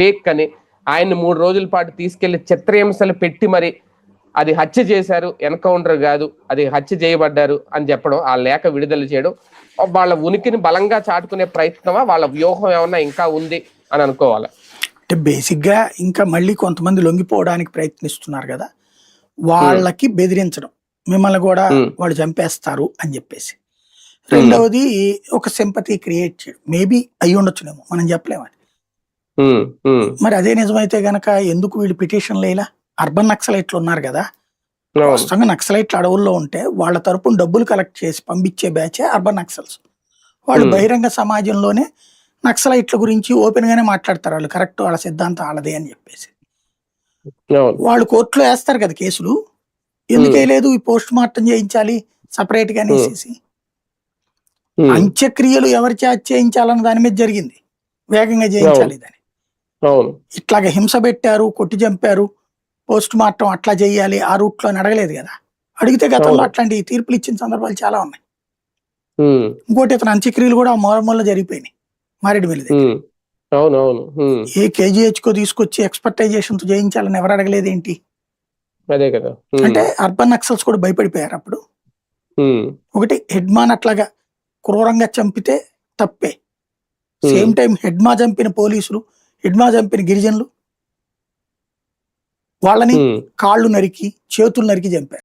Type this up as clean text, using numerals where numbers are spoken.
Fake అని ఆయన్ని 3 రోజుల పాటు తీసుకెళ్లి చిత్రహింసలు పెట్టి మరి అది హత్య చేశారు, ఎన్కౌంటర్ కాదు, అది హత్య చేయబడ్డారు అని చెప్పడం, ఆ లేఖ విడుదల చేయడం వాళ్ళ ఉనికిని బలంగా చాటుకునే ప్రయత్నమా, వాళ్ళ వ్యూహం ఏమన్నా ఇంకా ఉంది అని అనుకోవాలి? అంటే బేసిక్గా ఇంకా మళ్ళీ కొంతమంది లొంగిపోవడానికి ప్రయత్నిస్తున్నారు కదా, వాళ్ళకి బెదిరించడం, మిమ్మల్ని కూడా వాళ్ళు చంపేస్తారు అని చెప్పేసి. రెండవది ఒక సింపతి క్రియేట్ చేయడం, మేబీ అయ్యి ఉండొచ్చునేమో, మనం చెప్పలేమని. మరి అదే నిజమైతే గనక ఎందుకు వీళ్ళు పిటిషన్లు ఇలా? అర్బన్ నక్సలైట్లు ఉన్నారు కదా, వాస్తవంగా నక్సలైట్లు అడవుల్లో ఉంటే వాళ్ళ తరపున డబ్బులు కలెక్ట్ చేసి పంపించే బ్యాచే అర్బన్ నక్సల్స్. వాళ్ళు బహిరంగ సమాజంలోనే నక్సలైట్ల గురించి ఓపెన్ గానే మాట్లాడతారు, వాళ్ళు కరెక్ట్, వాళ్ళ సిద్ధాంతం వాళ్ళదే అని చెప్పేసి. వాళ్ళు కోర్టులో వేస్తారు కదా కేసులు, ఎందుకే లేదు ఈ పోస్ట్ మార్టం చేయించాలి సపరేట్ గా అనేసి. అంత్యక్రియలు ఎవరి చేత చేయించాలన్న దాని మీద జరిగింది, వేగంగా చేయించాలి దాన్ని. ఇట్లాగ హింస పెట్టారు, కొట్టి చంపారు, పోస్ట్ మార్టం అట్లా చేయాలి ఆ రూట్ లో అడగలేదు కదా. అడిగితే గతంలో అట్లాంటి తీర్పులు ఇచ్చిన సందర్భాలు చాలా ఉన్నాయి. ఇంకోటి ఇతను అంత్యక్రియలు కూడా మూలమూల జరిగిపోయినాయి మారేడుమిల్లి దగ్గర. ఏ కేజీహెచ్ కో తీసుకొచ్చి ఎక్స్పర్టైజేషన్ తో చేయించాలని ఎవరు అడగలేదు ఏంటి? అంటే అర్బన్ నక్సల్స్ కూడా భయపడిపోయారు అప్పుడు. ఒకటి హెడ్మాన్ అట్లాగా క్రూరంగా చంపితే తప్పే, సేమ్ టైం హెడ్మా చంపిన పోలీసులు, హెడ్మా చంపిన గిరిజనులు వాళ్ళని కాళ్ళు నరికి చేతులు నరికి చంపారు.